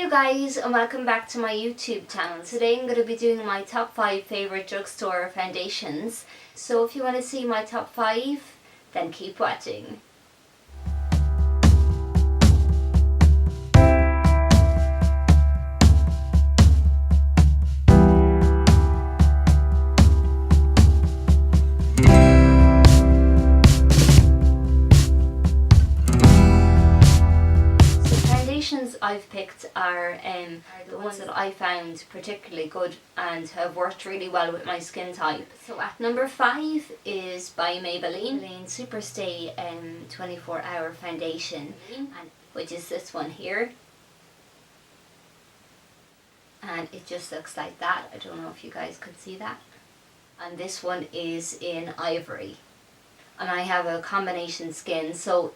Hello guys and welcome back to my YouTube channel. Today I'm going to be doing my top 5 favourite drugstore foundations. So if you want to see my top 5, then keep watching. I've picked are the ones that I found particularly good and have worked really well with my skin type. So at number 5 is by Maybelline Superstay 24 Hour Foundation, which is this one here. And it just looks like that. I don't know if you guys could see that. And this one is in Ivory. And I have a combination skin, so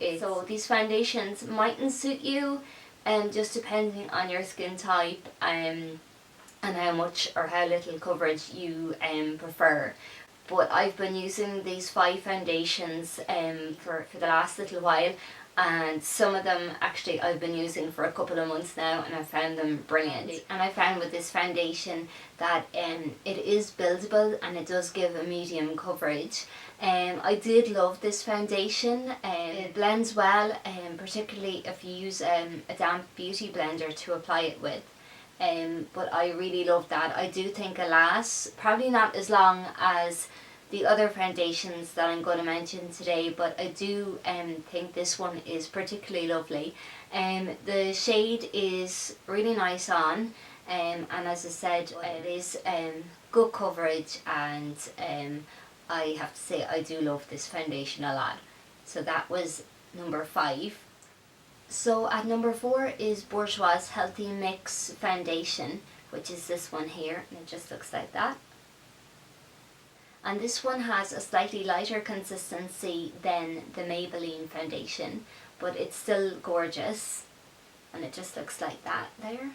these foundations mightn't suit you. Just depending on your skin type and how much or how little coverage you prefer. But I've been using these 5 foundations for the last little while, and some of them actually I've been using for a couple of months now, and I found them brilliant. And I found with this foundation that it is buildable and it does give a medium coverage. I did love this foundation. It blends well, particularly if you use a damp beauty blender to apply it with. But I really love that. I do think it lasts, probably not as long as the other foundations that I'm going to mention today, but I do think this one is particularly lovely. The shade is really nice on, and as I said, it is good coverage, and I have to say I do love this foundation a lot. So that was number 5. So at number 4 is Bourjois Healthy Mix Foundation, which is this one here, and it just looks like that. And this one has a slightly lighter consistency than the Maybelline foundation, but it's still gorgeous, and it just looks like that there.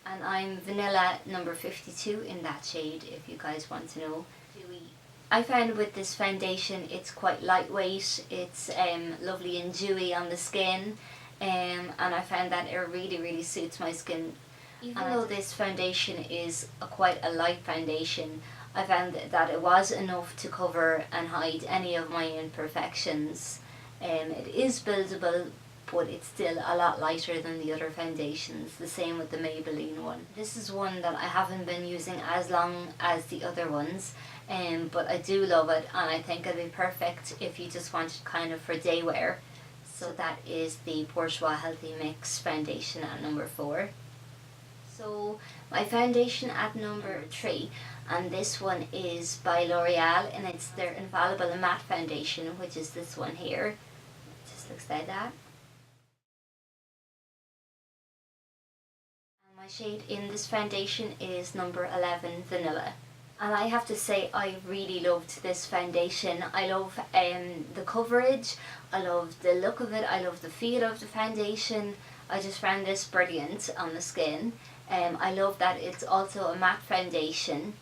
And I'm vanilla number 52 in that shade, if you guys want to know. I found with this foundation it's quite lightweight, it's lovely and dewy on the skin, and I found that it really suits my skin. Even though this foundation is quite a light foundation, I found that it was enough to cover and hide any of my imperfections. It is buildable, but it's still a lot lighter than the other foundations, the same with the Maybelline one. This is one that I haven't been using as long as the other ones, but I do love it, and I think it'll be perfect if you just want it kind of for day wear. So that is the Bourjois Healthy Mix Foundation at number 4. So my foundation at number 3, and this one is by L'Oreal, and it's their Infallible Matte Foundation, which is this one here. It just looks like that. And my shade in this foundation is number 11, Vanilla. And I have to say I really loved this foundation. I love the coverage, I love the look of it, I love the feel of the foundation. I just found this brilliant on the skin. I love that it's also a matte foundation.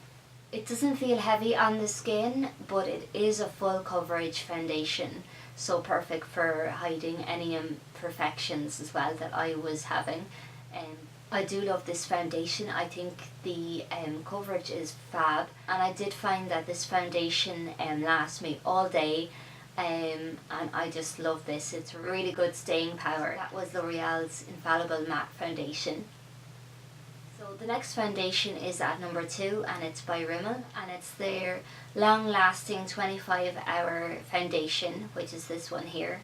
It doesn't feel heavy on the skin, but it is a full coverage foundation, so perfect for hiding any imperfections as well that I was having. I do love this foundation. I think the coverage is fab, and I did find that this foundation lasts me all day, and I just love this. It's really good staying power. That was L'Oreal's Infallible Matte Foundation. So the next foundation is at number 2, and it's by Rimmel, and it's their long lasting 25 hour foundation, which is this one here.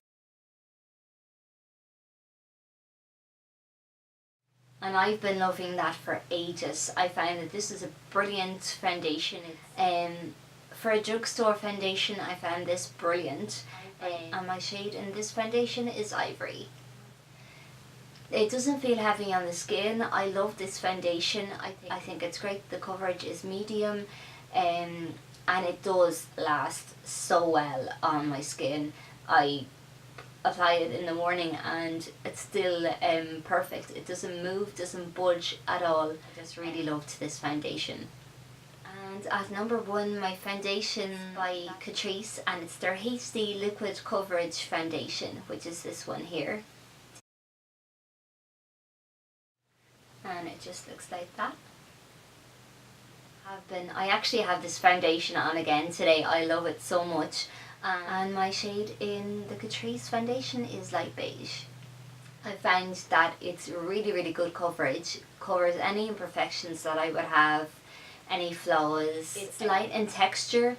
And I've been loving that for ages. I find that this is a brilliant foundation. For a drugstore foundation, I found this brilliant. And my shade in this foundation is Ivory. It doesn't feel heavy on the skin. I love this foundation. I think it's great. The coverage is medium, and it does last so well on my skin. I apply it in the morning and it's still perfect. It doesn't move, doesn't budge at all. I just really loved this foundation. And at number 1, my foundation by Catrice, and it's their HD Liquid Coverage Foundation, which is this one here. and it just looks like that. I actually have this foundation on again today. I love it so much, and my shade in the Catrice foundation is light beige. I found that it's really good coverage, covers any imperfections that I would have, any flaws. It's light in texture,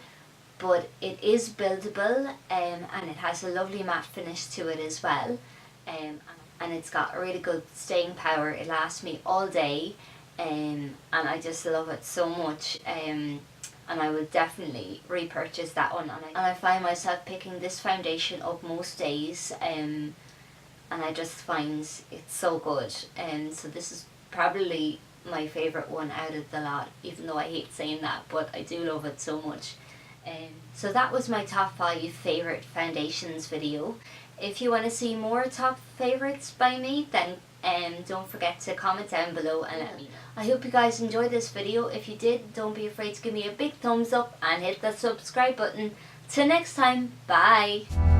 but it is buildable, and it has a lovely matte finish to it as well, and it's got a really good staying power. It lasts me all day, and I just love it so much, and I will definitely repurchase that one. And I find myself picking this foundation up most days, and I just find it's so good. So this is probably my favourite one out of the lot, even though I hate saying that, but I do love it so much. So that was my top 5 favourite foundations video. If you want to see more top favourites by me, then don't forget to comment down below and let me know. I hope you guys enjoyed this video. If you did, don't be afraid to give me a big thumbs up and hit the subscribe button. Till next time, bye!